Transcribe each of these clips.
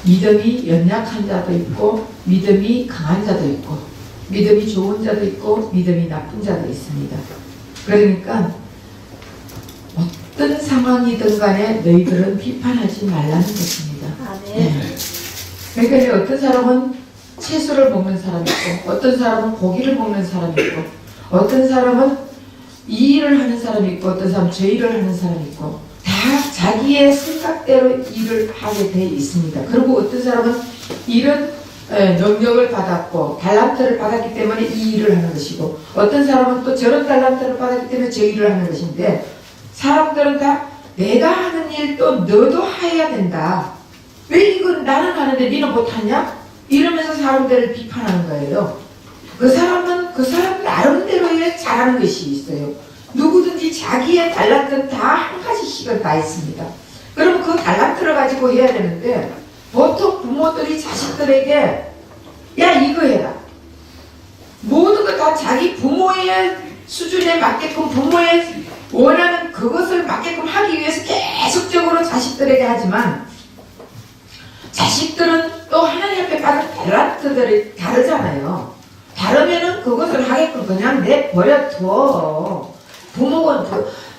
믿음이 연약한 자도 있고 믿음이 강한 자도 있고 믿음이 좋은 자도 있고 믿음이 나쁜 자도 있습니다. 그러니까 어떤 상황이든 간에 너희들은 비판하지 말라는 것입니다. 네. 그러니까 어떤 사람은 채소를 먹는 사람이 있고 어떤 사람은 고기를 먹는 사람이 있고 어떤 사람은 이 일을 하는 사람이 있고 어떤 사람은 저 일을 하는 사람이 있고 다 자기의 생각대로 일을 하게 돼 있습니다. 그리고 어떤 사람은 이런 능력을 받았고 달란트를 받았기 때문에 이 일을 하는 것이고 어떤 사람은 또 저런 달란트를 받았기 때문에 저 일을 하는 것인데 사람들은 다 내가 하는 일 또 너도 해야 된다. 왜 이건 나는 하는데 니는 못하냐? 이러면서 사람들을 비판하는 거예요. 그 사람은 그 사람 나름대로의 잘하는 것이 있어요. 누구든지 자기의 달란트는 다 한 가지씩은 다 있습니다. 그럼 그 달란트를 가지고 해야 되는데 보통 부모들이 자식들에게 야 이거 해라. 모든 거 다 자기 부모의 수준에 맞게끔 부모의 원하는 그것을 맞게끔 하기 위해서 계속적으로 자식들에게 하지만 자식들은 또 하나님 앞에 받은 달란트들이 다르잖아요. 다르면은 그것을 하게끔 그냥 내버려둬. 부모는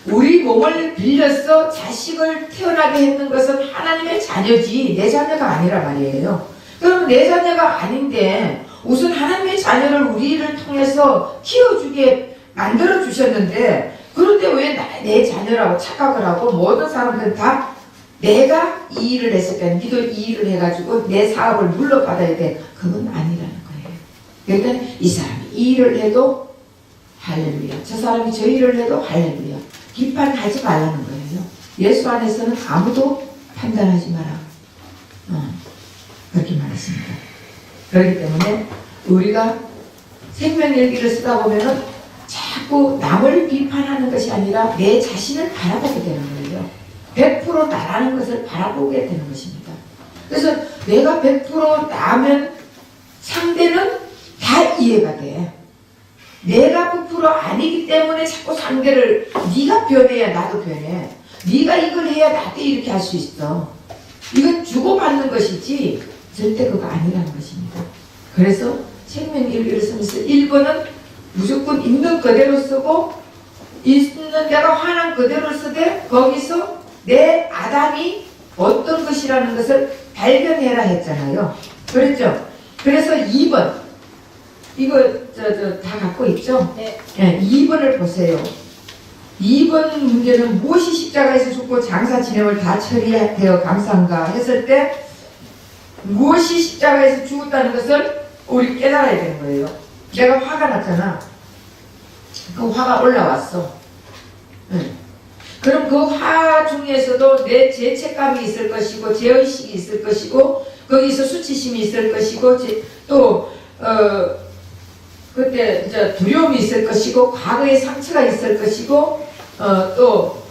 우리 몸을 빌려서 자식을 태어나게 했는 것은 하나님의 자녀지 내 자녀가 아니라 말이에요. 그럼 내 자녀가 아닌데 우선 하나님의 자녀를 우리를 통해서 키워주게 만들어 주셨는데 그런데 왜 내 자녀라고 착각을 하고 모든 사람들은 다 내가 이 일을 했으니까 니도 이 일을 해가지고 내 사업을 물러받아야 돼. 그건 아니라는 거예요. 그러니까 이 사람이 이 일을 해도 할렐루야. 저 사람이 저 일을 해도 할렐루야. 비판하지 말라는 거예요. 예수 안에서는 아무도 판단하지 마라. 그렇게 말했습니다. 그렇기 때문에 우리가 생명일기를 쓰다 보면은 자꾸 남을 비판하는 것이 아니라 내 자신을 바라보게 되는 거예요. 100% 나라는 것을 바라보게 되는 것입니다. 그래서 내가 100% 나면 상대는 다 이해가 돼. 내가 100% 아니기 때문에 자꾸 상대를 네가 변해야 나도 변해. 네가 이걸 해야 나도 이렇게 할 수 있어. 이건 주고받는 것이지 절대 그거 아니라는 것입니다. 그래서 생명일기를 쓰면서 1번은 무조건 있는 그대로 쓰고 있는 데가 화난 그대로 쓰되 거기서 내 아담이 어떤 것이라는 것을 발견해라 했잖아요. 그랬죠? 그래서 2번 이거 다 갖고 있죠? 네. 2번을 보세요. 2번 문제는 무엇이 십자가에서 죽고 장사 진행을 다 처리되어 감사한가 했을 때 무엇이 십자가에서 죽었다는 것을 우리 깨달아야 되는 거예요. 내가 화가 났잖아. 그 화가 올라왔어. 그럼 그 화 중에서도 내 죄책감이 있을 것이고 죄의식이 있을 것이고 거기서 수치심이 있을 것이고 또 그때 이제 두려움이 있을 것이고 과거의 상처가 있을 것이고 또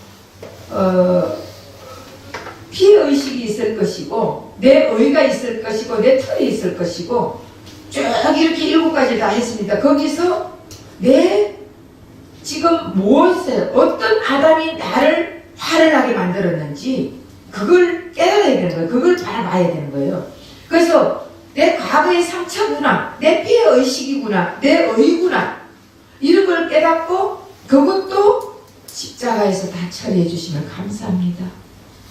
피해의식이 있을 것이고 내 의가 있을 것이고 내 털이 있을 것이고 쭉 이렇게 7가지 다 했습니다. 거기서 내 지금 무엇에 어떤 아담이 나를 화를 나게 만들었는지 그걸 깨달아야 되는 거예요. 그걸 바라봐야 되는 거예요. 그래서 내 과거의 상처구나, 내 피해의식이구나, 내 의구나 이런 걸 깨닫고 그것도 십자가에서 다 처리해 주시면 감사합니다.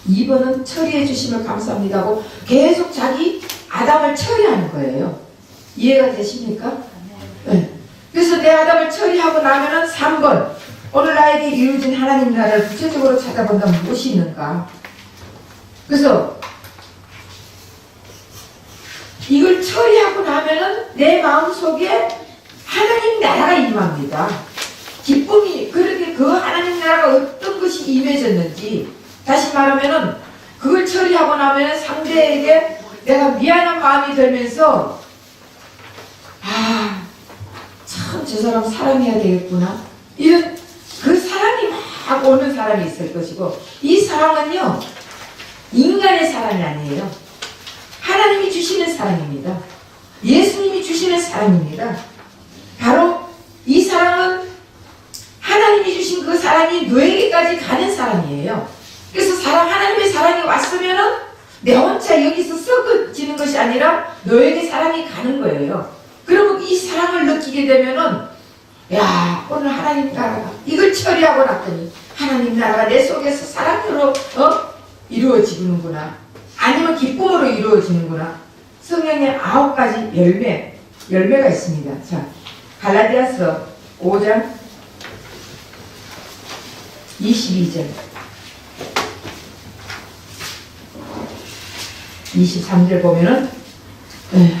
2번은 처리해 주시면 감사합니다 하고 계속 자기 아담을 처리하는 거예요. 이해가 되십니까? 네. 그래서 내 아담을 처리하고 나면은 3번 오늘 나에게 이루어진 하나님 나라를 구체적으로 찾아본다면 무엇이 있는가? 그래서 이걸 처리하고 나면은 내 마음속에 하나님 나라가 임합니다. 기쁨이 그렇게 그 하나님 나라가 어떤 것이 임해졌는지 다시 말하면은 그걸 처리하고 나면은 상대에게 내가 미안한 마음이 들면서 참 저 사람 사랑해야 되겠구나 이런 그 사랑이 막 오는 사람이 있을 것이고 이 사랑은요 인간의 사랑이 아니에요. 하나님이 주시는 사랑입니다. 예수님이 주시는 사랑입니다. 바로 이 사랑은 하나님이 주신 그 사랑이 너에게까지 가는 사랑이에요. 그래서 하나님의 사랑이 왔으면은 내 혼자 여기서 썩어지 주는 것이 아니라 너에게 사랑이 가는 거예요. 그러면 이 사랑을 느끼게 되면은 야, 오늘 하나님 나라가 이걸 처리하고 났더니 하나님 나라가 내 속에서 사랑으로 이루어지는구나. 아니면 기쁨으로 이루어지는구나. 성령의 9가지 열매가 있습니다. 자, 갈라디아서 5장 22절 23절 보면은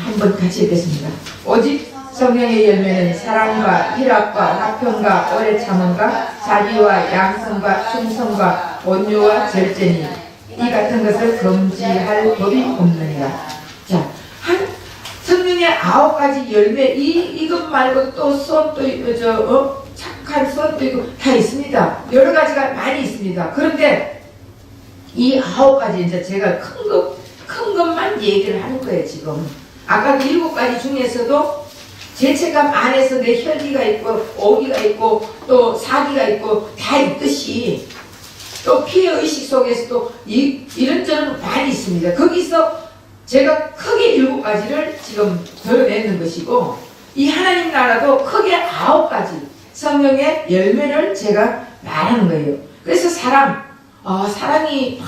한번 같이 읽겠습니다. 오직 성령의 열매는 사랑과 희락과 화평과 오래 참음과 자비와 양성과 충성과 온유와 절제니 이 같은 것을 금지할 법이 없느니라. 자, 성령의 9가지 열매 이것 말고 또 선도 착한 선도 있고 다 있습니다. 여러 가지가 많이 있습니다. 그런데 이 9가지 이제 제가 큰 것만 얘기를 하는 거예요. 지금 아까 7가지 중에서도 죄책감 안에서 내 혈기가 있고 오기가 있고 또 사기가 있고 다 있듯이 또 피해의식 속에서도 이런저런 많이 있습니다. 거기서 제가 크게 7가지를 지금 드러내는 것이고 이 하나님 나라도 크게 9가지 성령의 열매를 제가 말하는 거예요. 그래서 사랑이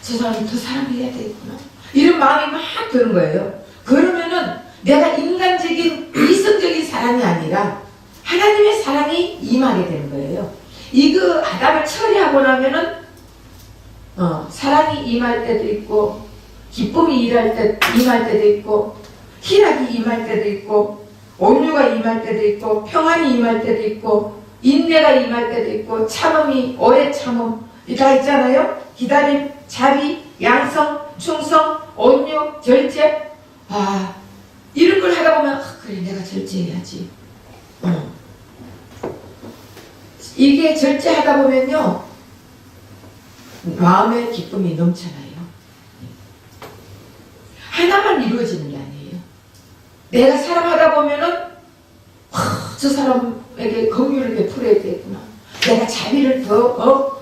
저 사람이 더 사랑해야 되겠구나 이런 마음이 막 드는 거예요. 그러면은 내가 인간적인 이성적인 사랑이 아니라 하나님의 사랑이 임하게 되는 거예요. 이거 아담을 처리하고 나면은 사랑이 임할 때도 있고 기쁨이 임할 때도 있고 희락이 임할 때도 있고 온유가 임할 때도 있고 평안이 임할 때도 있고 인내가 임할 때도 있고 참음이 오래 참음 다 있잖아요. 기다림, 자비, 양성, 충성, 온유, 절제. 이런 걸 하다 보면 그래 내가 절제해야지. 이게 절제하다 보면요 마음의 기쁨이 넘쳐나요. 하나만 이루어지는 게 아니에요. 내가 사랑하다 보면은 저 사람에게 긍휼을 베풀어야 되겠구나. 내가 자비를 더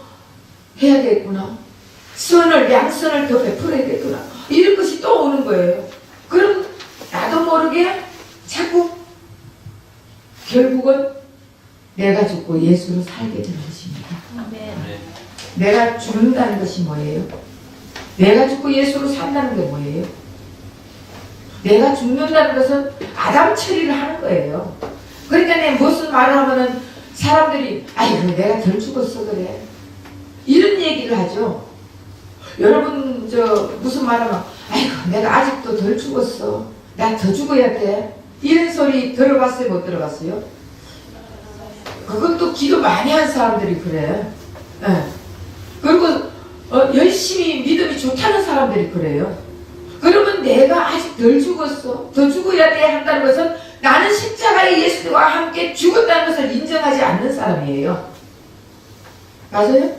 해야 되겠구나. 양선을 더 베풀어야 되겠구나. 이런 것이 또 오는 거예요. 그럼 나도 모르게 자꾸 결국은 내가 죽고 예수로 살게 되는 것입니다. 내가 죽는다는 것이 뭐예요? 내가 죽고 예수로 산다는 게 뭐예요? 내가 죽는다는 것은 아담 처리를 하는 거예요. 그러니까 무슨 말을 하면은 사람들이 아이고 내가 덜 죽었어 그래 이런 얘기를 하죠. 여러분 무슨 말하면 아이고 내가 아직도 덜 죽었어 나 더 죽어야 돼 이런 소리 들어봤어요? 못 들어봤어요? 그건 또 기도 많이 한 사람들이 그래. 그리고 열심히 믿음이 좋다는 사람들이 그래요. 그러면 내가 아직 덜 죽었어 더 죽어야 돼 한다는 것은 나는 십자가의 예수와 함께 죽었다는 것을 인정하지 않는 사람이에요. 맞아요?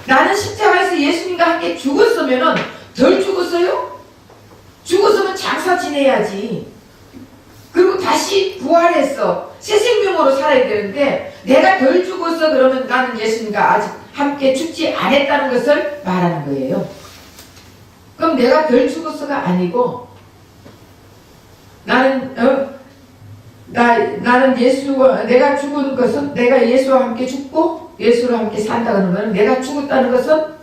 나는 십자가에서 예수님과 함께 죽었으면 덜 죽었어요? 죽었으면 장사 지내야지. 그리고 다시 부활했어. 새 생명으로 살아야 되는데 내가 덜 죽었어 그러면 나는 예수님과 아직 함께 죽지 않았다는 것을 말하는 거예요. 그럼 내가 덜 죽었어가 아니고 나는 내가 죽은 것은 내가 예수와 함께 죽고 예수와 함께 산다 그러는 것은 내가 죽었다는 것은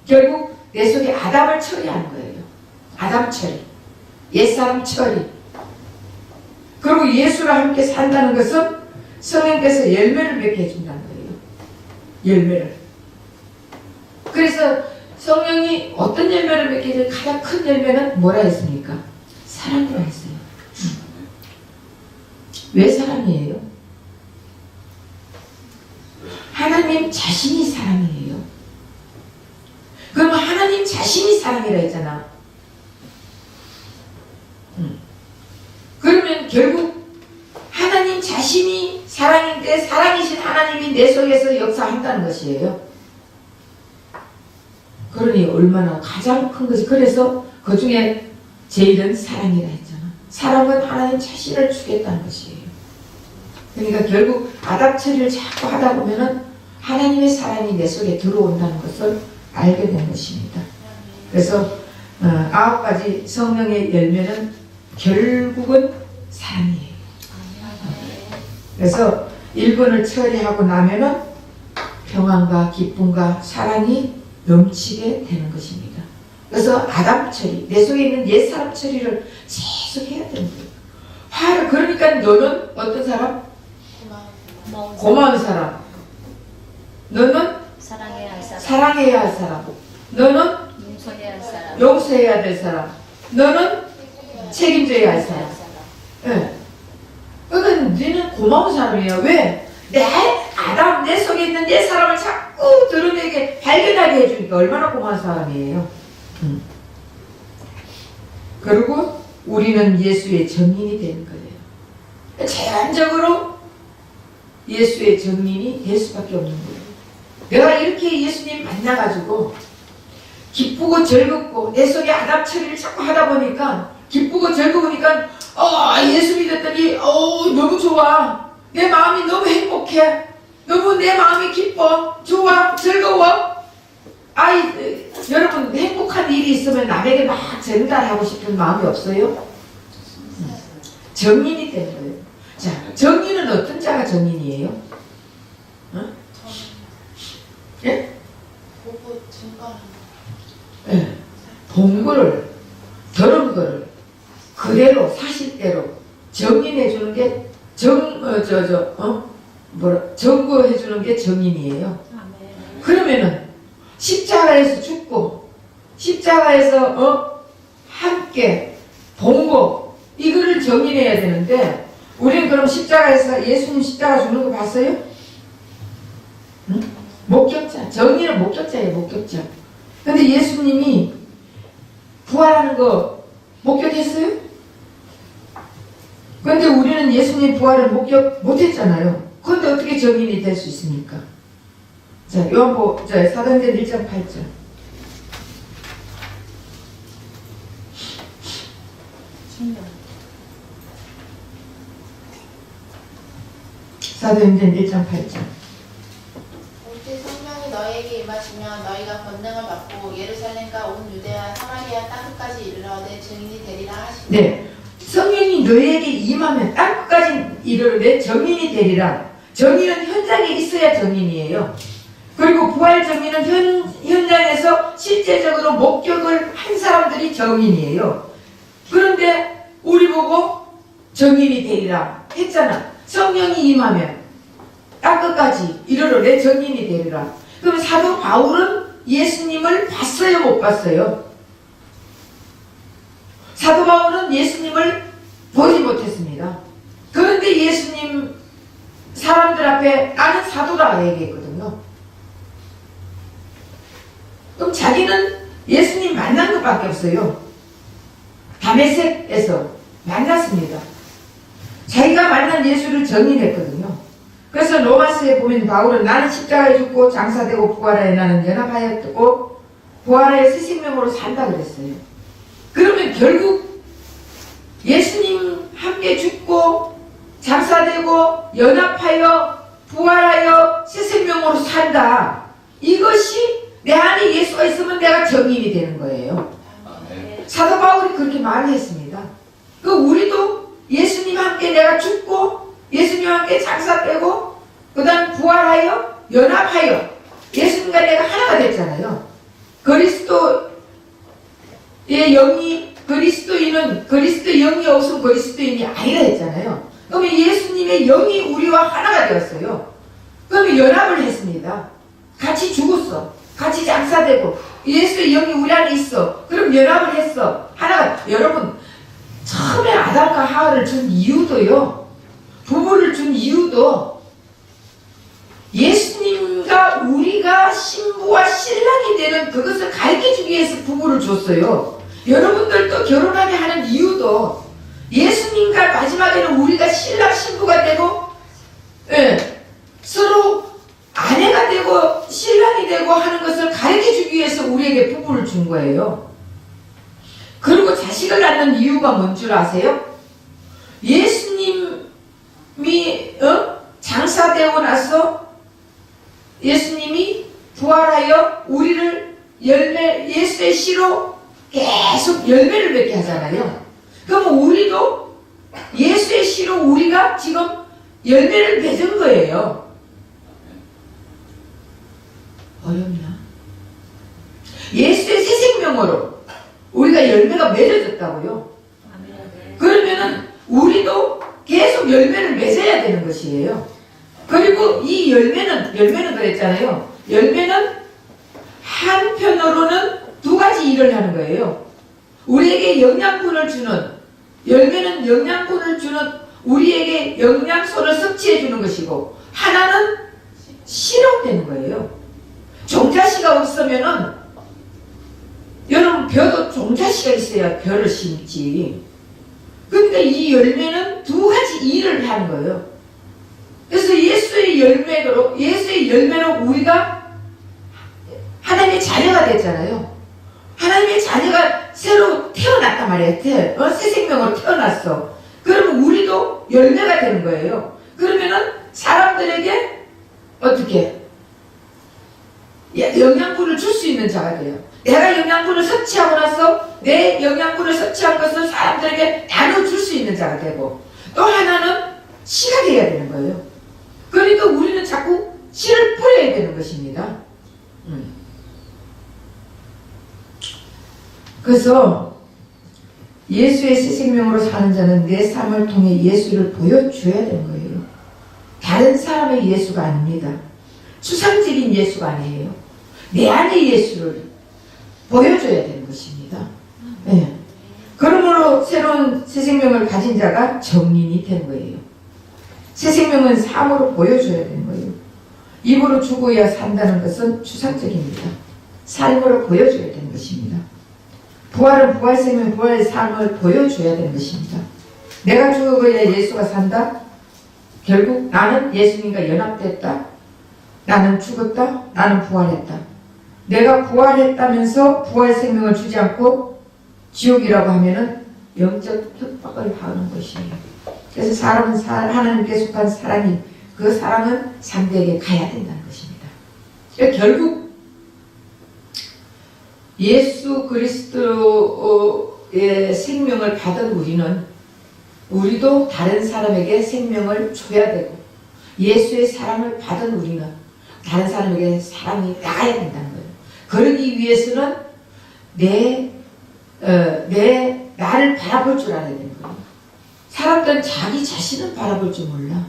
결국 내 속에 아담을 처리하는 거예요. 아담 처리, 옛사람 처리. 그리고 예수와 함께 산다는 것은 성령께서 열매를 맺게 해준다는 거예요. 열매를. 그래서 성령이 어떤 열매를 맺게 해줘요? 가장 큰 열매는 뭐라 했습니까? 사랑이라 했어요. 왜 사랑이에요? 하나님 자신이 사랑이에요. 그러면 하나님 자신이 사랑이라 했잖아. 그러면 결국 하나님 자신이 사랑인데 사랑이신 하나님이 내 속에서 역사한다는 것이에요. 그러니 얼마나 가장 큰 것이 그래서 그 중에 제일은 사랑이라 했잖아. 사랑은 하나님 자신을 주겠다는 것이에요. 그러니까 결국 아담 처리를 자꾸 하다 보면은 하나님의 사랑이 내 속에 들어온다는 것을 알게 된 것입니다. 그래서 9가지 성령의 열매는 결국은 사랑이에요. 그래서 1번을 처리하고 나면은 평안과 기쁨과 사랑이 넘치게 되는 것입니다. 그래서 아담 처리, 내 속에 있는 옛사람 처리를 계속 해야 되는 거예요. 화를, 그러니까 너는 어떤 사람? 고마운 사람. 너는 사랑해야 할 사람. 너는 용서해야 될 사람. 너는 책임져야 할 사람. 네. 그러니까 너는 고마운 사람이에요. 왜? 내 속에 있는 내 사람을 자꾸 드러내게 발견하게 해주니까 얼마나 고마운 사람이에요. 그리고 우리는 예수의 증인이 되는 거예요. 자연적으로 예수의 증인이 될 수밖에 없는 거예요. 내가 이렇게 예수님 만나가지고 기쁘고 즐겁고 내 속에 아담 처리를 자꾸 하다 보니까 기쁘고 즐거우니까 예수 믿었더니 너무 좋아. 내 마음이 너무 행복해. 너무 내 마음이 기뻐. 좋아. 즐거워. 여러분 행복한 일이 있으면 남에게 막 전달하고 싶은 마음이 없어요? 정인이 되는 거예요. 자, 정인은 어떤 자가 정인이에요? 예? 보고 증거하는 예. 본 거를, 들은 거를 그대로 사실대로 정인해 주는 게 증거해 주는 게 정인이에요. 그러면은 십자가에서 죽고 십자가에서 함께 본 거 이거를 정인해야 되는데 우리는 그럼 십자가에서 예수님 십자가 죽는 거 봤어요? 응? 목격자. 정인은 목격자예요. 목격자. 근데 예수님이 부활하는 거 목격했어요? 근데 우리는 예수님 부활을 목격 못했잖아요. 그런데 어떻게 정인이 될 수 있습니까? 자, 사도행전 1장 8절. 사도행전 1장 8절. 오직 성령이 너희에게 임하시면 너희가 권능을 받고 예루살렘과 온 유대와 사마리아 땅끝까지 이르러 내 증인이 되리라 하시고. 네, 성령이 너희에게 임하면 땅끝까지 이르러 내 증인이 되리라. 증인은 현장에 있어야 증인이에요. 그리고 부활 증인은 현장에서 실제적으로 목격을 한 사람들이 증인이에요. 그런데 우리 보고 증인이 되리라 했잖아. 성령이 임하면 땅끝까지 이르러 내 증인이 되리라. 그럼 사도 바울은 예수님을 봤어요? 못 봤어요? 사도 바울은 예수님을 보지 못했습니다. 그런데 예수님 사람들 앞에 나는 사도라 얘기했거든요. 그럼 자기는 예수님 만난 것밖에 없어요. 다메섹에서 만났습니다. 자기가 만난 예수를 증인했거든요. 그래서 로마서에 보면 바울은 나는 십자가에 죽고 장사되고 부활하여 나는 연합하였고 부활하여 새 생명으로 산다 그랬어요. 그러면 결국 예수님 함께 죽고 장사되고 연합하여 부활하여 새 생명으로 산다. 이것이 내 안에 예수가 있으면 내가 증인이 되는 거예요. 사도 바울이 그렇게 말을 했습니다. 우리도 예수님 함께 내가 죽고 예수님 함께 장사되고 그 다음 부활하여 연합하여 예수님과 내가 하나가 됐잖아요. 그리스도의 영이 그리스도인은 그리스도의 영이 없으면 그리스도인이 아니라 했잖아요. 그러면 예수님의 영이 우리와 하나가 되었어요. 그러면 연합을 했습니다. 같이 죽었어. 같이 장사되고 예수의 영이 우리 안에 있어. 그럼 연합을 했어. 하나가. 여러분 처음에 아담과 하와를 준 이유도요. 부부를 준 이유도 예수님과 우리가 신부와 신랑이 되는 그것을 가르쳐주기 위해서 부부를 줬어요. 여러분들도 결혼하게 하는 이유도 예수님과 마지막에는 우리가 신랑 신부가 되고 서로 아내가 되고 신랑이 되고 하는 것을 가르쳐주기 위해서 우리에게 부부를 준 거예요. 그리고 자식을 낳는 이유가 뭔 줄 아세요? 예수님이 장사되고 나서 예수님이 부활하여 우리를 예수의 씨로 계속 열매를 맺게 하잖아요. 그럼 우리도 예수의 씨로 우리가 지금 열매를 맺은 거예요. 어렵나? 예수의 새 생명으로 우리가 열매가 맺어졌다고요. 그러면은 우리도 계속 열매를 맺어야 되는 것이에요. 그리고 이 열매는 그랬잖아요. 열매는 한편으로는 두 가지 일을 하는 거예요. 우리에게 영양분을 주는, 열매는 영양분을 주는, 우리에게 영양소를 섭취해 주는 것이고, 하나는 실험되는 거예요. 종자씨가 없으면은, 여러분 벼도 종자씨가 있어야 벼를 심지. 그러니까 이 열매는 두 가지 일을 하는 거예요. 그래서 예수의 열매로 우리가 하나님의 자녀가 됐잖아요. 하나님의 자녀가 새로 태어났단 말이에요. 새 생명으로 태어났어. 그러면 우리도 열매가 되는 거예요. 그러면은 사람들에게 어떻게 영양분을 줄 수 있는 자가 돼요. 내가 영양분을 섭취하고 나서 내 영양분을 섭취한 것을 사람들에게 나눠줄 수 있는 자가 되고, 또 하나는 씨가 되어야 되는 거예요. 그러니까 우리는 자꾸 씨를 뿌려야 되는 것입니다. 그래서 예수의 새 생명으로 사는 자는 내 삶을 통해 예수를 보여줘야 되는 거예요. 다른 사람의 예수가 아닙니다. 추상적인 예수가 아니에요. 내 안의 예수를 보여줘야 되는 것입니다. 네. 그러므로 새로운 새 생명을 가진 자가 정인이 되는 거예요. 새 생명은 삶으로 보여줘야 되는 거예요. 입으로 죽어야 산다는 것은 추상적입니다. 삶으로 보여줘야 되는 것입니다. 부활은 부활 생명, 부활의 삶을 보여줘야 되는 것입니다. 내가 죽어야 예수가 산다? 결국 나는 예수님과 연합됐다. 나는 죽었다. 나는 부활했다. 내가 부활했다면서 부활 생명을 주지 않고 지옥이라고 하면은 영적 협박을 하는 것이에요. 그래서 사람은 하나님께 속한 사람이 그 사람은 상대에게 가야 된다는 것입니다. 그러니까 결국 예수 그리스도의 생명을 받은 우리도 다른 사람에게 생명을 줘야 되고, 예수의 사랑을 받은 우리는 다른 사람에게 사랑이 나가야 된다는 거예요. 그러기 위해서는 나를 바라볼 줄 알아야 되는 거예요. 사람들은 자기 자신을 바라볼 줄 몰라.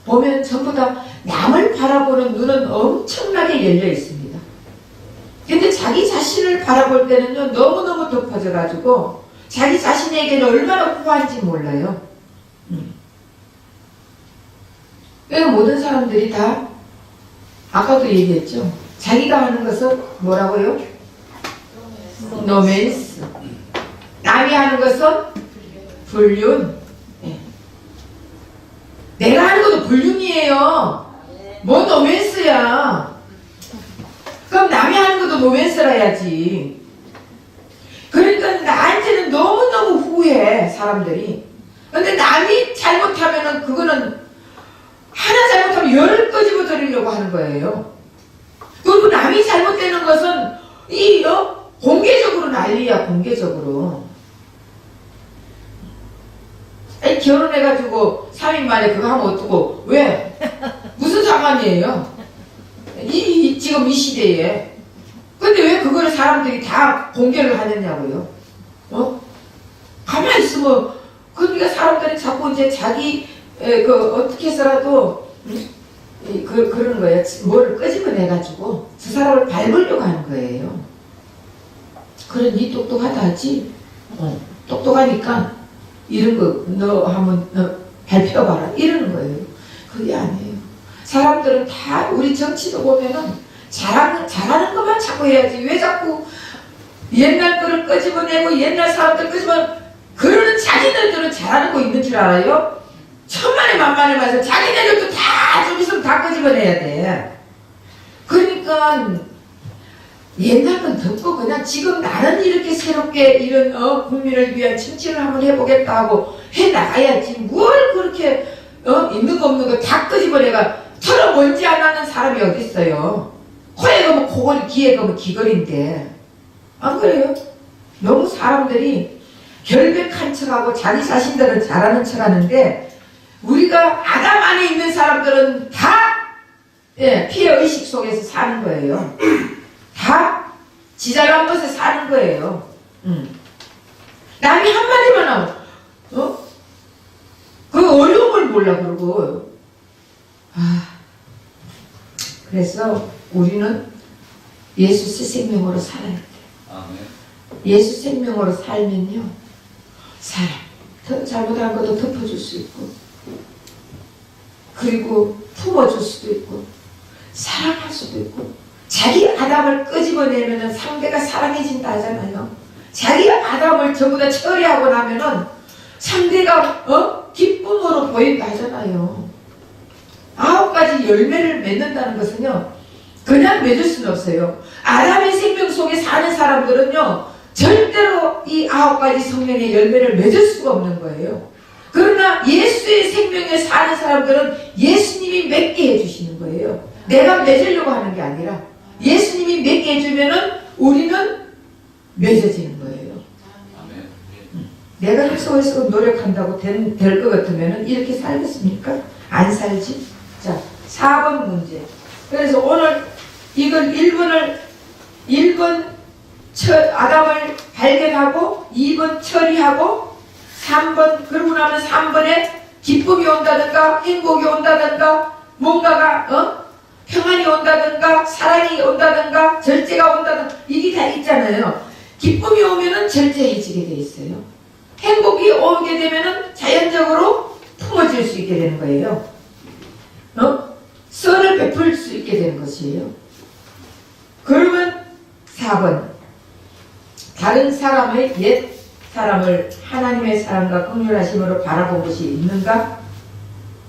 보면 전부 다 남을 바라보는 눈은 엄청나게 열려 있습니다. 근데 자기 자신을 바라볼 때는요, 너무너무 덮어져가지고 자기 자신에게는 얼마나 후한지 몰라요. 그러니까 모든 사람들이 다 아까도 얘기했죠. 자기가 하는 것은 뭐라고요? 노맨스. 남이 하는 것은 불륜. 네. 내가 하는 것도 불륜이에요. 뭐 노맨스야. 그럼 남이 하는 것도 노맨스라 해야지. 그러니까 나한테는 너무너무 후회, 사람들이. 근데 남이 잘못하면은 그거는 하나 잘못하면 열을 끄집어 드리려고 하는 거예요. 그리고 남이 잘못되는 것은 공개적으로 난리야, 공개적으로. 아니, 결혼해가지고 3일 만에 그거 하면 어떡고, 왜? 무슨 상관이에요? 지금 이 시대에. 근데 왜 그거를 사람들이 다 공개를 하느냐고요? 가만히 있으면, 그러니까 사람들이 자꾸 이제 자기, 어떻게 해서라도, 그러는 거예요. 뭐를 끄집어내가지고, 저 사람을 밟으려고 하는 거예요. 그래, 니 똑똑하다 하지? 똑똑하니까, 이런 거, 너 한번 밟혀봐라. 이러는 거예요. 그게 아니에요. 사람들은 다, 우리 정치도 보면은, 잘하는 것만 자꾸 해야지. 왜 자꾸 옛날 거를 끄집어내고 옛날 사람들 그러는 자기들은 잘하는 거 있는 줄 알아요? 천만에 만만에 봐서 자기들도 다 좀 있으면 다 끄집어내야 돼. 그러니까 옛날 건 덮고 그냥 지금 나는 이렇게 새롭게 이런 국민을 위한 정치를 한번 해보겠다 하고 해나가야지. 뭘 그렇게 있는 거 없는 거 다 끄집어내가 털어멀지 않는 사람이 어디 있어요. 코에 가면 코걸이, 귀에 가면 귀걸인데. 안 그래요? 너무 사람들이 결백한 척하고 자기 자신들은 잘하는 척하는데 우리가 아담 안에 있는 사람들은 다 피해의식 속에서 사는 거예요. 다 지잘난 것에 사는 거예요. 남이 한마디만 하면 그 어려움을 몰라 그러고 그래서 우리는 예수 생명으로 살아야 돼. 예수 생명으로 살면요 사람 잘못한 것도 덮어줄 수 있고 그리고 품어줄 수도 있고 사랑할 수도 있고 자기 아담을 끄집어내면은 상대가 사랑해진다 하잖아요. 자기 아담을 전부 다 처리하고 나면은 상대가 기쁨으로 보인다 하잖아요. 9가지 열매를 맺는다는 것은요 그냥 맺을 수는 없어요. 아담의 생명 속에 사는 사람들은요 절대로 이 9가지 성령의 열매를 맺을 수가 없는 거예요. 그러나 예수의 생명에 사는 사람들은 예수님이 맺게 해주시는 거예요. 내가 맺으려고 하는 게 아니라 예수님이 맺게 해주면은 우리는 맺어지는 거예요. 내가 해서 노력한다고 될 것 같으면 이렇게 살겠습니까? 안 살지? 자, 4번 문제. 그래서 오늘 이걸 1번 아담을 발견하고 2번 처리하고 3번 그러고 나면 3번에 기쁨이 온다든가 행복이 온다든가 뭔가가 평안이 온다든가 사랑이 온다든가 절제가 온다든가 이게 다 있잖아요. 기쁨이 오면은 절제해지게 돼 있어요. 행복이 오게 되면은 자연적으로 품어질 수 있게 되는 거예요. 선을 베풀 수 있게 되는 것이에요. 그러면 4번 다른 사람의 옛 사람을 하나님의 사랑과 긍휼하심으로 바라본 것이 있는가?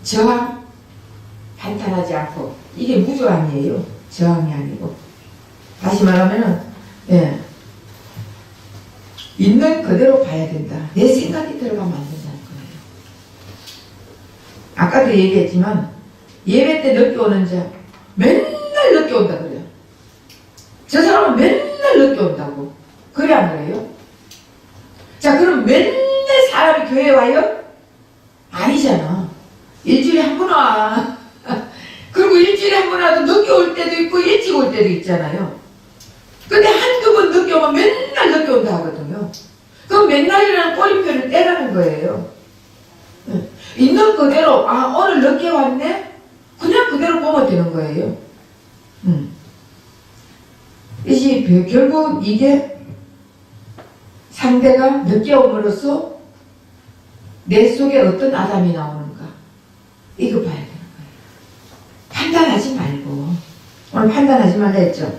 저항, 반탄하지 않고 이게 무저항이에요. 저항이 아니고 다시 말하면은 있는 그대로 봐야 된다. 내 생각이 들어가면 안 된다는 거예요. 아까도 얘기했지만 예배 때 늦게 오는 자 맨날 늦게 온다 그래요. 저 사람은 맨날 늦게 온다고. 그래 안 그래요? 자 그럼 맨날 사람이 교회 와요? 아니잖아. 일주일에 한 번 와. 그리고 일주일에 한 번 와도 늦게 올 때도 있고 일찍 올 때도 있잖아요. 근데 한두 번 늦게 오면 맨날 늦게 온다 하거든요. 그럼 맨날이라는 꼬리표를 떼라는 거예요. 있는 그대로 오늘 늦게 왔네? 그냥 그대로 보면 되는 거예요. 이제 결국 이게 상대가 늦게 옴으로써 내 속에 어떤 아담이 나오는가 이거 봐야 되는 거예요. 판단하지 말고 오늘 판단하지 말라 했죠.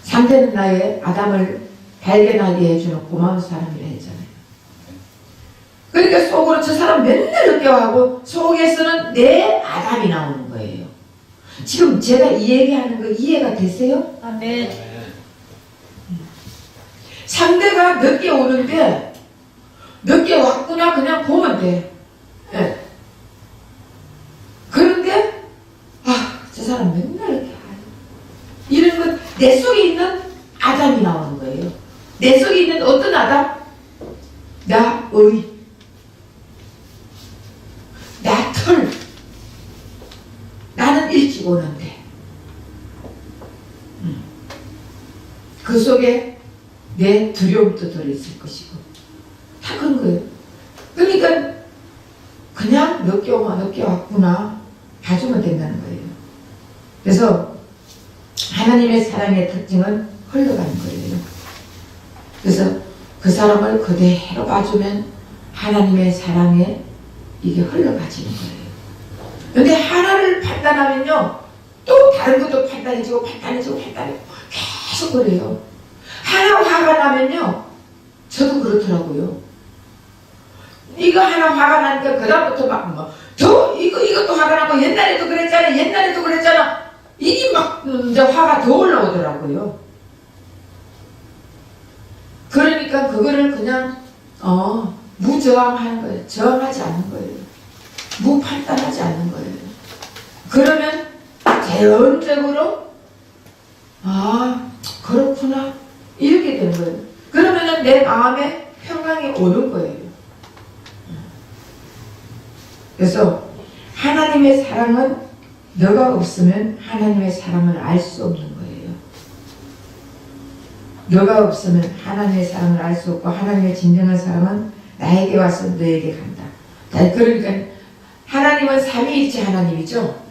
상대는 나의 아담을 발견하게 해주는 고마운 사람이라 했잖아요. 그러니까 속으로 저 사람 맨날 늦게 와고 속에서는 내 아담이 나오는 거예요. 지금 제가 이 얘기하는 거 이해가 되세요? 아멘. 상대가 늦게 오는데 늦게 왔구나 그냥 보면 돼. 그런데 저 사람 맨날 이렇게 이런 건 내 속에 있는 아담이 나오는 거예요. 내 속에 있는 어떤 아담? 나의 나 털. 나는 일찍 오는데 그 속에 내 두려움도 들어있을 것이고 다 그런 거예요. 그러니까 그냥 늦게 오면 늦게 왔구나 봐주면 된다는 거예요. 그래서 하나님의 사랑의 특징은 흘러가는 거예요. 그래서 그 사람을 그대로 봐주면 하나님의 사랑에 이게 흘러가지는 거예요. 근데 하나를 판단하면요 또 다른 것도 판단해지고 계속 그래요. 하나 화가 나면요 저도 그렇더라고요. 이거 하나 화가 나니까 그 다음부터 이것도 화가 나고 옛날에도 그랬잖아 이게 막 이제 화가 더 올라오더라고요. 그러니까 그거를 그냥 무저항하는 거예요. 저항하지 않는 거예요. 무판단하지 않는 거예요. 그러면 자연적으로 그렇구나 이렇게 되는 거예요. 그러면은 내 마음에 평강이 오는 거예요. 그래서 하나님의 사랑은 너가 없으면 하나님의 사랑을 알 수 없는 거예요. 너가 없으면 하나님의 사랑을 알 수 없고 하나님의 진정한 사랑은 나에게 와서 너에게 간다. 그러니까 하나님은 삼위일체 하나님이죠.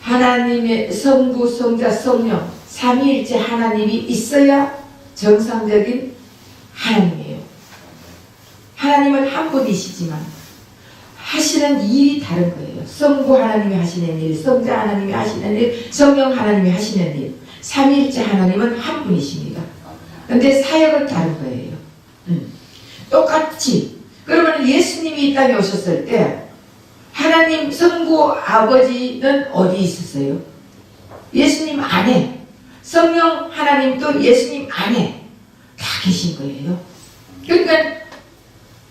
하나님의 성부, 성자, 성령 삼위일체 하나님이 있어야 정상적인 하나님이에요. 하나님은 한 분이시지만 하시는 일이 다른 거예요. 성부 하나님이 하시는 일, 성자 하나님이 하시는 일, 성령 하나님이 하시는 일. 삼위일체 하나님은 한 분이십니다. 근데 사역은 다른 거예요. 똑같이. 그러면 예수님이 이 땅에 오셨을 때 하나님 성부 아버지는 어디 있었어요? 예수님 안에. 성령 하나님도 예수님 안에 다 계신 거예요. 그러니까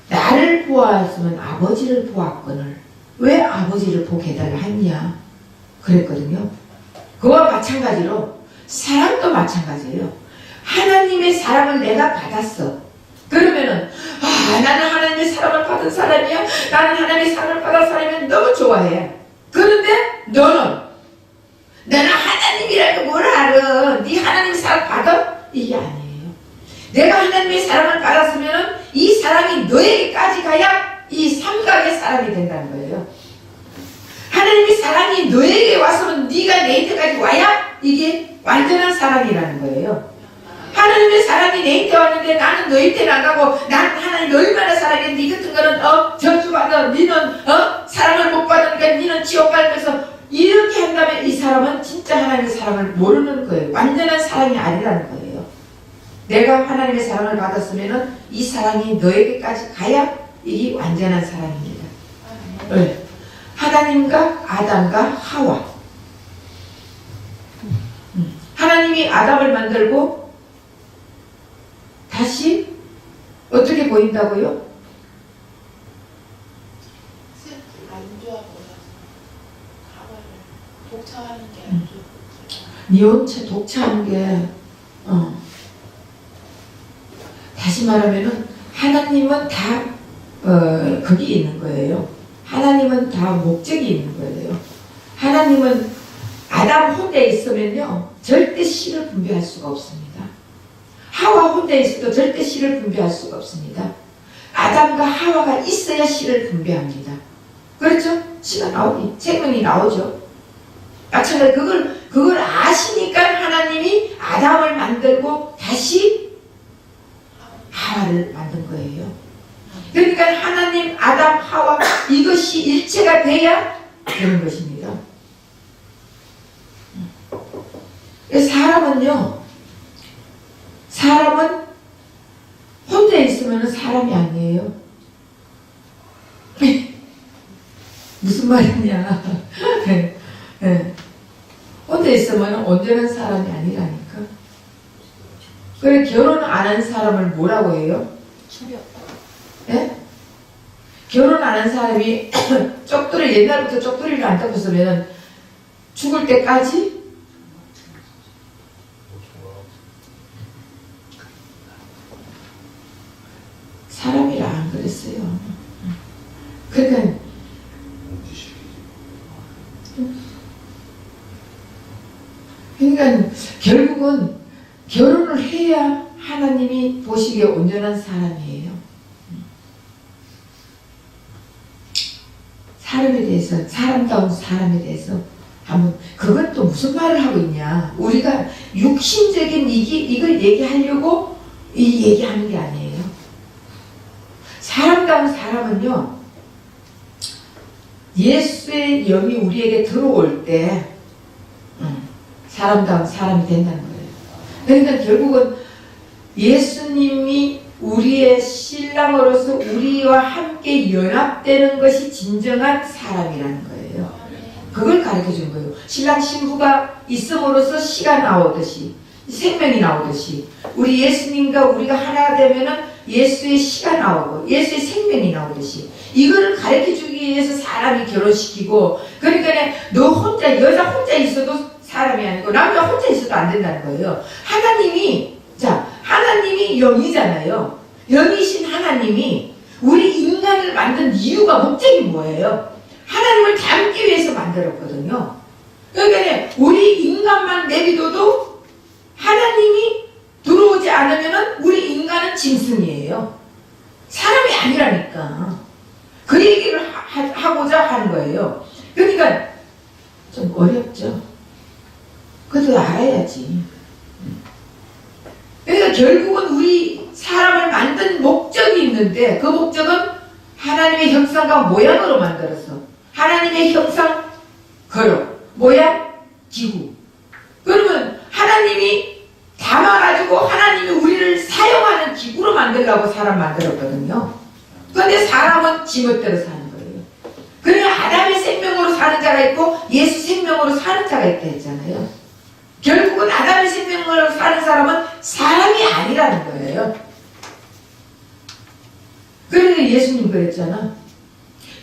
나를 보았으면 아버지를 보았거늘 왜 아버지를 보게 해달라 했냐 그랬거든요. 그와 마찬가지로 사랑도 마찬가지예요. 하나님의 사랑을 내가 받았어. 그러면은 나는 하나님의 사랑을 받은 사람이야. 나는 하나님의 사랑을 받은 사람이면 너무 좋아해. 그런데 너는 나는 하나님이라고 뭘 알아. 네 하나님의 사랑 받아? 이게 아니에요. 내가 하나님의 사랑을 받았으면 이 사랑이 너에게까지 가야 이 삼각의 사랑이 된다는 거예요. 하나님의 사랑이 너에게 와서는 네가 내한테까지 와야 이게 완전한 사랑이라는 거예요. 하나님의 사랑이 내한테 왔는데 나는 너한테는 안 가고 나는 하나님을 얼마나 사랑해. 네 같은 거는 저주받아. 너는 사랑을 못 받으니까 너는 지옥 가면서 이렇게 한다면 이 사람은 진짜 하나님의 사랑을 모르는 거예요. 완전한 사랑이 아니라는 거예요. 내가 하나님의 사랑을 받았으면 이 사랑이 너에게까지 가야 이게 완전한 사랑입니다. 네. 하나님과 아담과 하와. 하나님이 아담을 만들고 다시 어떻게 보인다고요? 안 좋아 보여서 가발을 독차하는 게 안 좋아. 니온체 독차하는 게 다시 말하면은 하나님은 다 거기 있는 거예요. 하나님은 다 목적이 있는 거예요. 하나님은 아담 혼자 있으면요 절대 씨를 분배할 수가 없습니다. 하와 혼자 있어도 절대 씨를 분배할 수가 없습니다. 아담과 하와가 있어야 씨를 분배합니다. 그렇죠? 씨가 나오니 생명이 나오죠. 마찬가지로 그걸 아시니까 하나님이 아담을 만들고 다시 하와를 만든 거예요. 그러니까 하나님, 아담, 하와 이것이 일체가 돼야 되는 것입니다. 사람은 혼자 있으면 사람이 아니에요. 무슨 말이냐. 네. 혼자 있으면 온전한 사람이 아니라니까. 그래 결혼 안 한 사람을 뭐라고 해요? 예? 결혼 안 한 사람이 쪽돌이 옛날부터 쪽돌이를 안 잡았으면 죽을 때까지 사람이라 안 그랬어요. 그러니까 결국은 결혼을 해야 하나님이 보시기에 온전한 사람이에요. 사람에 대해서, 사람다운 사람에 대해서 한번, 그건 또 무슨 말을 하고 있냐. 우리가 육신적인 이걸 얘기하려고 이 얘기하는 게 아니에요. 사람다운 사람은요, 예수의 영이 우리에게 들어올 때 사람다운 사람이 된다는 거예요. 그러니까 결국은 예수님이 우리의 신랑으로서 우리와 함께 연합되는 것이 진정한 사람이라는 거예요. 그걸 가르쳐 준 거예요. 신랑 신부가 있음으로써 씨가 나오듯이, 생명이 나오듯이, 우리 예수님과 우리가 하나 되면은 예수의 씨가 나오고 예수의 생명이 나오듯이, 이거를 가르쳐 주기 위해서 사람이 결혼시키고, 그러니까 너 혼자, 여자 혼자 있어도 사람이 아니고 남자 혼자 있어도 안 된다는 거예요. 하나님이 영이잖아요. 영이신 하나님이 우리 인간을 만든 이유가 목적이 뭐예요? 하나님을 닮기 위해서 만들었거든요. 그러니까 우리 인간만 내비둬도 하나님이 들어오지 않으면 우리 인간은 짐승이에요. 사람이 아니라니까. 그 얘기를 하고자 하는 거예요. 그러니까 좀 어렵죠. 그래도 알아야지. 그러니까 결국은 우리 사람을 만든 목적이 있는데 그 목적은 하나님의 형상과 모양으로 만들었어. 하나님의 형상, 거룩, 모양, 기구. 그러면 하나님이 담아가지고 하나님이 우리를 사용하는 기구로 만들려고 사람 만들었거든요. 그런데 사람은 지멋대로 사는 거예요. 그러니까 아담의 생명으로 사는 자가 있고 예수 생명으로 사는 자가 있다 했잖아요. 결국은 아담의 생명으로 사는 사람은 사람이 아니라는 거예요. 그러니까 예수님 그랬잖아.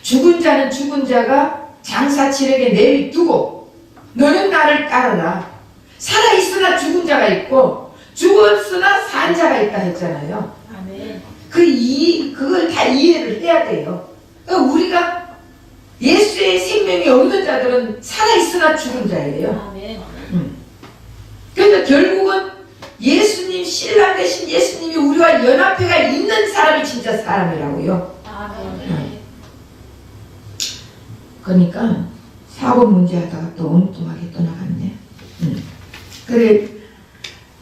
죽은 자는 죽은 자가 장사칠에게 내비두고 너는 나를 따르라. 살아있으나 죽은 자가 있고 죽었으나 산 자가 있다 했잖아요. 아멘. 그걸 다 이해를 해야 돼요. 그러니까 우리가 예수의 생명이 없는 자들은 살아있으나 죽은 자예요. 아멘. 그러니까 결국은 예수님, 신랑 되신 예수님이 우리와 연합회가 있는 사람이 진짜 사람이라고요. 아멘. 그러니까 사고 문제 하다가 또 엉뚱하게 떠나갔네. 그래,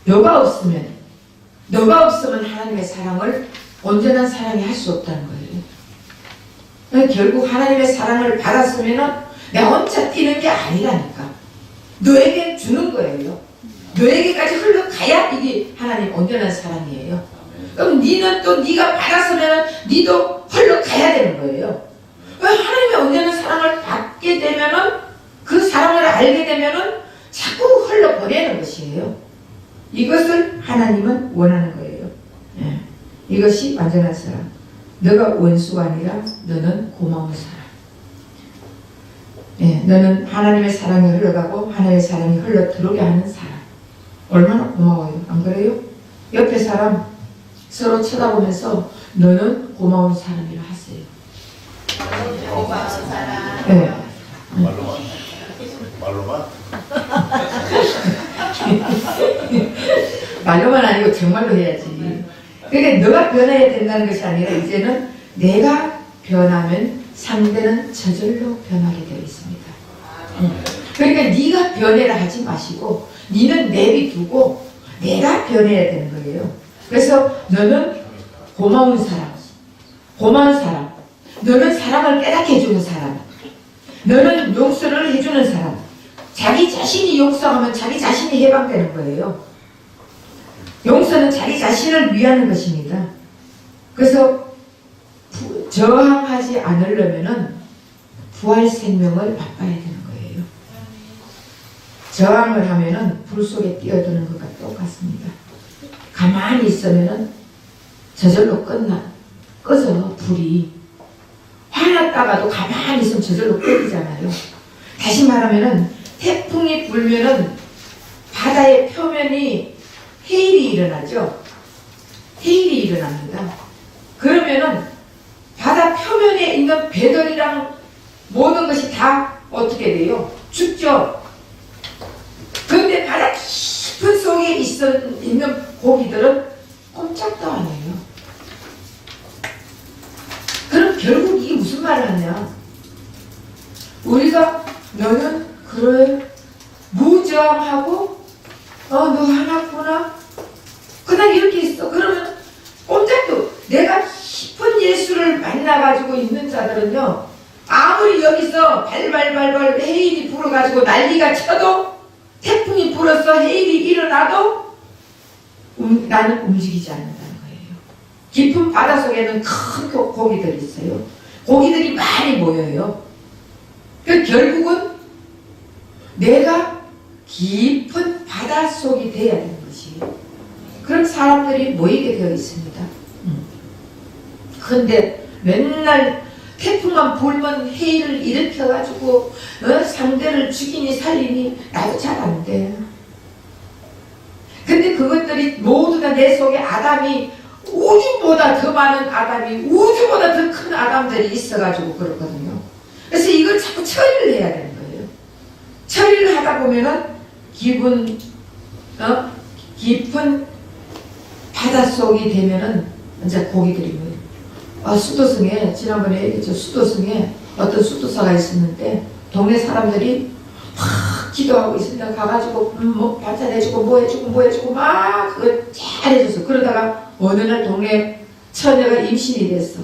너가 없으면 하나님의 사랑을 온전한 사랑이 할 수 없다는 거예요. 그러니까 결국 하나님의 사랑을 받았으면 내가 혼자 뛰는 게 아니라니까. 너에게 주는 거예요. 너에게까지 흘러가야 이게 하나님 온전한 사랑이에요. 그럼 니는 또 네가 받았으면 니도 흘러가야 되는 거예요. 하나님의 온전한 사랑을 받게 되면은 그 사랑을 알게 되면은 자꾸 흘러보내는 것이에요. 이것을 하나님은 원하는 거예요. 예. 이것이 완전한 사랑. 너가 원수가 아니라 너는 고마운 사람. 예. 너는 하나님의 사랑이 흘러가고 하나님의 사랑이 흘러 들어오게 하는 사람. 얼마나 고마워요. 안 그래요? 옆에 사람 서로 쳐다보면서 너는 고마운 사람이라 하세요. 고마운 사람. 네. 말로만? 말로만 아니고 정말로 해야지. 그러니까 너가 변해야 된다는 것이 아니라 이제는 내가 변하면 상대는 저절로 변하게 되어 있습니다. 그러니까 네가 변해라 하지 마시고 네는 내비두고 내가 변해야 되는 거예요. 그래서 너는 고마운 사람, 너는 사랑을 깨닫게 해주는 사람, 너는 용서를 해주는 사람. 자기 자신이 용서하면 자기 자신이 해방되는 거예요. 용서는 자기 자신을 위하는 것입니다. 그래서 저항하지 않으려면은 부활 생명을 맛봐야 되는 거예요. 저항을 하면은 불 속에 뛰어드는 것과 똑같습니다. 가만히 있으면은 저절로 꺼져 불이. 화났다가도 가만히 있으면 저절로 꺼지잖아요. 다시 말하면은 태풍이 불면은 바다의 표면이 해일이 일어나죠. 해일이 일어납니다. 그러면은 바다 표면에 있는 배들이랑 모든 것이 다 어떻게 돼요? 죽죠. 그런데 바다 깊은 속에 있는 고기들은 꼼짝도 안 해요. 그럼 결국 이게 무슨 말을 하냐? 우리가 너는 그래 무저항하고 너 화났구나 그냥 이렇게 있어. 그러면 꼼짝도 내가 깊은 예수를 만나가지고 있는 자들은요 아무리 여기서 발발발발 해일이 불어가지고 난리가 쳐도 태풍이 불어서 해일이 일어나도 나는 움직이지 않는다는 거예요. 깊은 바다 속에는 큰 고기들이 있어요. 고기들이 많이 모여요. 그 결국은 내가 깊은 바닷속이 돼야 되는 것이에요. 그런 사람들이 모이게 되어 있습니다. 그런데 맨날 태풍만 불면 해일을 일으켜가지고 상대를 죽이니 살리니 나도 잘 안 돼. 근데 그것들이 모두 다 내 속에 아담이 우주보다 더 많은 아담이 우주보다 더 큰 아담들이 있어가지고 그렇거든요. 그래서 이걸 자꾸 처리를 해야 되는 거예요. 처리를 하다 보면은 깊은 바닷속이 되면은 이제 고기들이 뭐예요. 수도승에 지난번에 얘기했죠. 수도승에 어떤 수도사가 있었는데 동네 사람들이 막 기도하고 있으니까 가가지고 뭐 반찬 해주고 뭐 해주고 막 그걸 잘 해줬어. 그러다가 어느 날 동네 처녀가 임신이 됐어.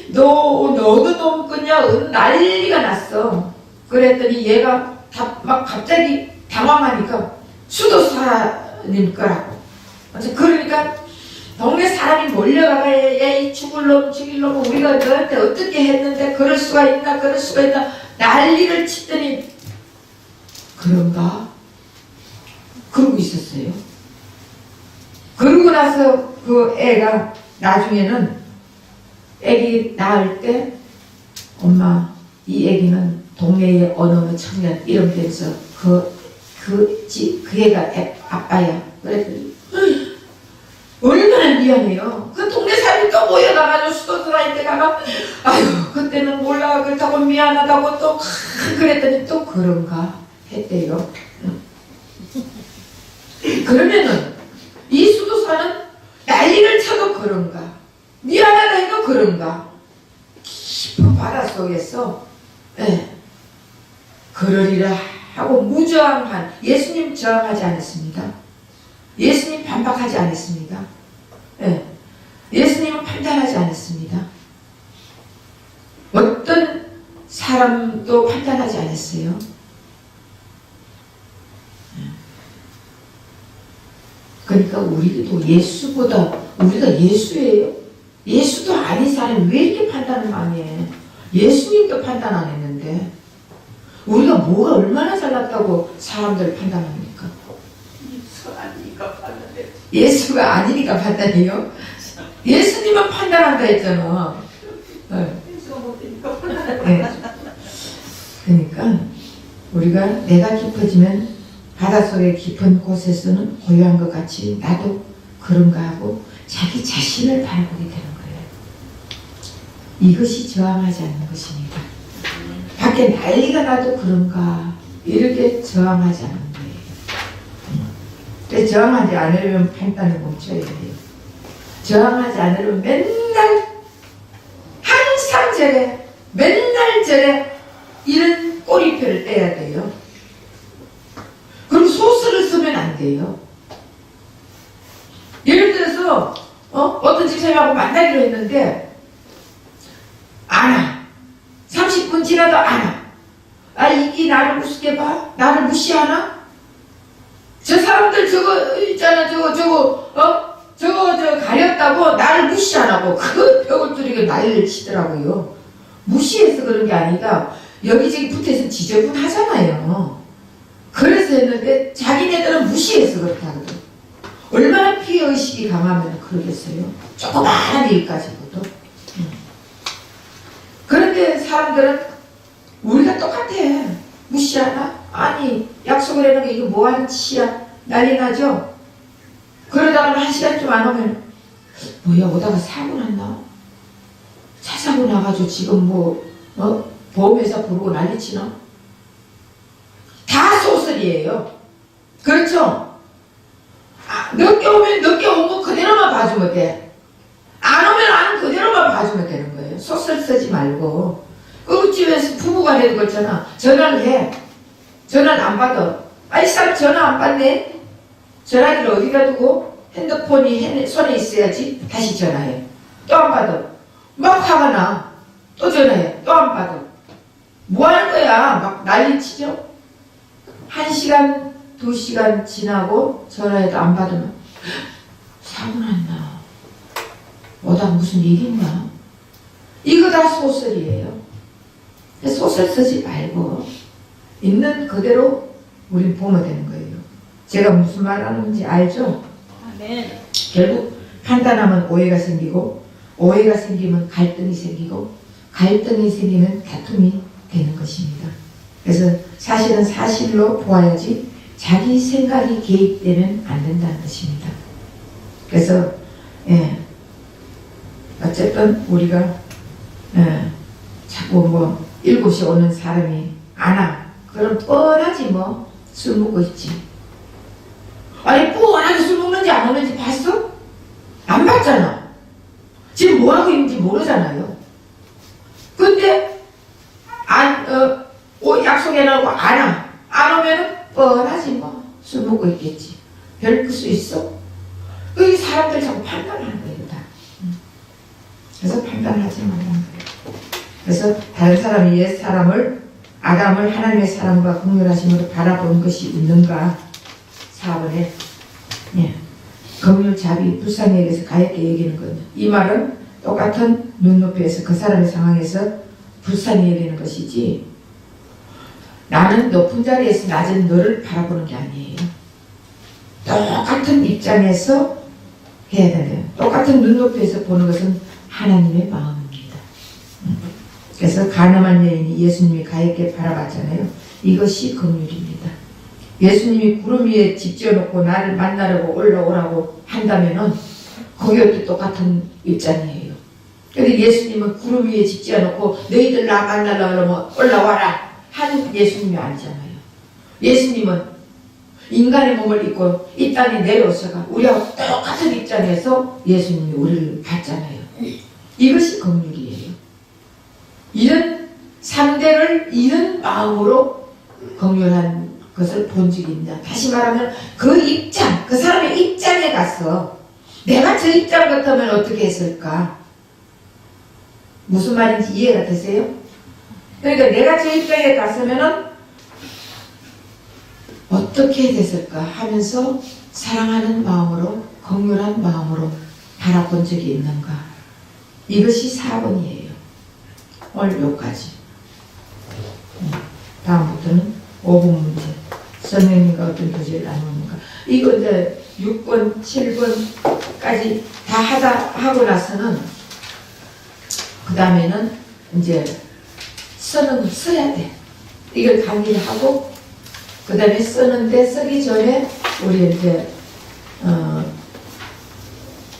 너도 너무 끊냐? 난리가 났어. 그랬더니 얘가 막 갑자기 당황하니까 수도사님 거라고. 그러니까 동네 사람이 몰려가가 얘 죽일 놈 우리가 너한테 어떻게 했는데 그럴 수가 있나 난리를 치더니 그런가? 그러고 있었어요. 그러고 나서 그 애가 나중에는 애기 낳을 때 엄마 이 애기는 동네의 어느 청년 이름 대서 그 애가 아빠야. 그랬더니 얼마나 미안해요. 그 동네 사람이 또 모여나가지고 수도사한테 가가 아유 그때는 몰라 그렇다고 미안하다고 또 그랬더니 또 그런가 했대요. 그러면은 이 수도사는 난리를 쳐도 그런가 미안하다 해도 그런가 깊은 바닷속에서 그러리라 하고 무저항한 예수님 저항하지 않았습니다. 예수님 반박하지 않았습니다. 예수님은 판단하지 않았습니다. 어떤 사람도 판단하지 않았어요. 그러니까 우리도 예수보다 우리가 예수예요. 예수도 아닌 사람이 왜 이렇게 판단을 많이 해? 예수님도 판단 안 했는데 우리가 뭐가 얼마나 잘났다고 사람들을 판단합니까? 예수가 아니니까 판단해요. 예수님은 판단한다 했잖아. 그러니까 우리가 내가 깊어지면 바닷속의 깊은 곳에서는 고요한 것 같이 나도 그런가 하고 자기 자신을 바라보게 되는 거예요. 이것이 저항하지 않는 것입니다. 밖에 난리가 나도 그런가 이렇게 저항하지 않는 거예요. 저항하지 않으려면 판단을 멈춰야 돼요. 저항하지 않으려면 항상 저래 맨날 저래 이런 꼬리표를 떼야 돼요. 그럼 소설을 쓰면 안 돼요. 예를 들어서 어떤 집사님하고 만나기로 했는데 안 와. 30분 지나도 안 와. 이게 나를 우습게 봐? 나를 무시하나? 저 사람들 저거 있잖아 저거 가렸다고 나를 무시하라고 그 벽을 뚫리게 난리를 치더라고요. 무시해서 그런 게 아니라 여기저기 붙어서 지저분하잖아요. 그래서 했는데 자기네들은 무시해서 그렇다거든. 얼마나 피해의식이 강하면 그러겠어요. 조그마한 일까지도. 그런데 사람들은 우리가 똑같아. 무시하나? 아니 약속을 해놓은 게 이거 뭐하는 짓이야? 난리 나죠? 그러다가 1시간 좀 안 오면 뭐야 오다가 사고 났나? 차 사고 나가지고 지금 보험회사 부르고 난리치나? 다 소설이에요. 그렇죠? 늦게 오면 늦게 온 거 그대로만 봐주면 돼. 안 오면 안 그대로만 봐주면 되는 거예요. 소설 쓰지 말고. 그 집에서 부부간에도 그렇잖아. 전화를 해. 전화를 안 받아. 이 사람 전화 안 받네. 전화기를 어디다 두고 핸드폰이 손에 있어야지. 다시 전화해. 또 안 받아. 막 화가 나. 또 전화해. 또 안 받아. 뭐 하는 거야? 막 난리치죠? 1시간, 2시간 지나고 전화해도 안 받으면 사고 났나? 뭐다 무슨 일 있나? 이거 다 소설이에요. 소설 쓰지 말고 있는 그대로 우린 보면 되는 거예요. 제가 무슨 말 하는지 알죠? 네. 결국 판단하면 오해가 생기고 오해가 생기면 갈등이 생기고 갈등이 생기면 다툼이 되는 것입니다. 그래서 사실은 사실로 보아야지 자기 생각이 개입되면 안 된다는 것입니다. 그래서 어쨌든 우리가 자꾸 뭐 7시에 오는 사람이 안 와. 그럼 뻔하지 뭐. 술 먹고 있지. 아니 뻔하게 술 먹는지 안 먹는지 봤어? 안 봤잖아. 지금 뭐하고 있는지 모르잖아요. 근데 약속해놓고 안 와. 안 오면 뻔하지 뭐. 술 먹고 있겠지. 별 수 있어? 그 사람들 자꾸 판단하는 거예요. 다. 그래서 판단하지 말라는 거예요. 그래서 다른 사람이 옛 사람을 아담을 하나님의 사랑과 긍휼하심으로 바라본 것이 있는가? 4번에 긍휼자비 불쌍히 여겨서 가볍게 여기는 거예요. 이 말은 똑같은 눈높이에서 그 사람의 상황에서 불쌍히 여기는 것이지 나는 높은 자리에서 낮은 너를 바라보는 게 아니에요. 똑같은 입장에서 해야 되네요. 똑같은 눈높이에서 보는 것은 하나님의 마음입니다. 그래서 가늠한 여인이 예수님이 가엾게 바라봤잖아요. 이것이 긍휼입니다. 예수님이 구름 위에 집 지어놓고 나를 만나려고 올라오라고 한다면은 거기도 똑같은 입장이에요. 근데 예수님은 구름 위에 집 지어놓고 너희들 나 만나려고 올라와라 한 예수님이 아니잖아요. 예수님은 인간의 몸을 입고 이 땅에 내려오셔가 우리하고 똑같은 입장에서 예수님이 우리를 봤잖아요. 이것이 긍휼이에요. 이런 상대를 이런 마음으로 긍휼한 것을 본 적이 있냐. 다시 말하면 그 입장, 그 사람의 입장에 가서 내가 저 입장 같으면 어떻게 했을까? 무슨 말인지 이해가 되세요? 그러니까 내가 저 입장에 갔으면은 어떻게 됐을까 하면서 사랑하는 마음으로 긍휼한 마음으로 바라본 적이 있는가. 이것이 4번이에요. 오늘 여기까지. 다음부터는 5번 문제. 선생님과 어떤 교재를 나누는가. 이거 이제 6번, 7번까지 다 하고 나서는 그 다음에는 이제 써야 돼. 이걸 강의를 하고 그 다음에 쓰는데 쓰기 전에 우리 이제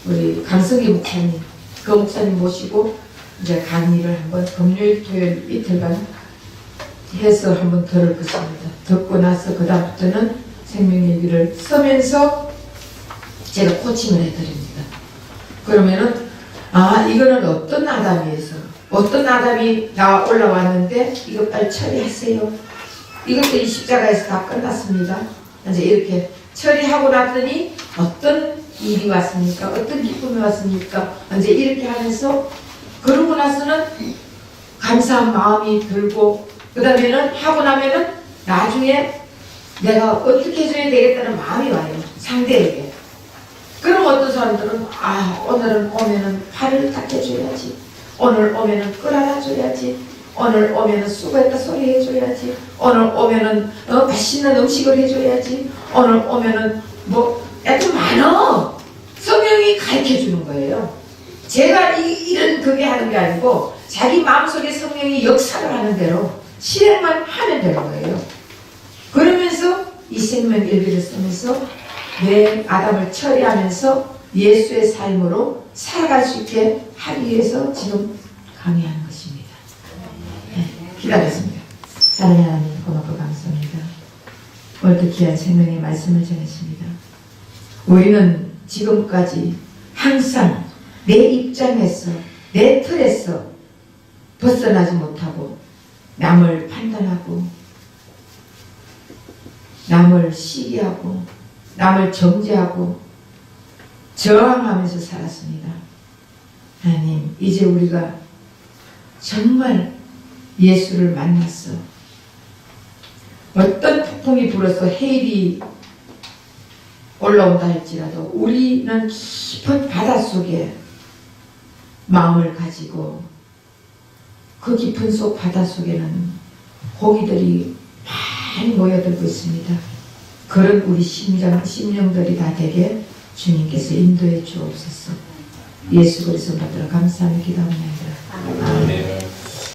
우리 강성기 목사님 그 목사님 모시고 이제 강의를 한번 금요일 토요일 이틀간 해서 한번 들을 것입니다. 듣고 나서 그 다음부터는 생명일기를 쓰면서 제가 코칭을 해드립니다. 그러면은 이거는 어떤 아담이에서 어떤 아담이 나와 올라왔는데 이거 빨리 처리하세요. 이것도 이 십자가에서 다 끝났습니다. 이제 이렇게 처리하고 났더니 어떤 일이 왔습니까? 어떤 기쁨이 왔습니까? 이제 이렇게 하면서 그러고 나서는 감사한 마음이 들고 그 다음에는 하고 나면은 나중에 내가 어떻게 해줘야 되겠다는 마음이 와요. 상대에게. 그럼 어떤 사람들은 오늘은 오면은 팔을 닦여줘야지. 오늘 오면은 끌 안아줘야지. 오늘 오면은 수고했다 소리 해줘야지. 오늘 오면은 맛있는 음식을 해줘야지. 오늘 오면은 뭐 하여튼 많어. 성령이 가르쳐주는 거예요. 제가 이런 그게 하는 게 아니고 자기 마음속에 성령이 역사를 하는 대로 실행만 하면 되는 거예요. 그러면서 이 생명일기를 쓰면서 내 아담을 처리하면서 예수의 삶으로 살아갈 수 있게 하기 위해서 지금 강의하는 것입니다. 기다렸습니다. 사랑하는 하나님 고맙고 감사합니다. 오늘도 귀한 생명의 말씀을 전했습니다. 우리는 지금까지 항상 내 입장에서 내 틀에서 벗어나지 못하고 남을 판단하고 남을 시기하고 남을 정죄하고 저항하면서 살았습니다. 하나님, 이제 우리가 정말 예수를 만났어. 어떤 폭풍이 불어서 해일이 올라온다 할지라도 우리는 깊은 바닷속에 마음을 가지고 그 깊은 속 바닷속에는 고기들이 많이 모여들고 있습니다. 그런 우리 심령들이 다 되게 주님께서 인도해 주옵소서. 예수 그리스도 받들어 감사하며 기도합니다. 아멘.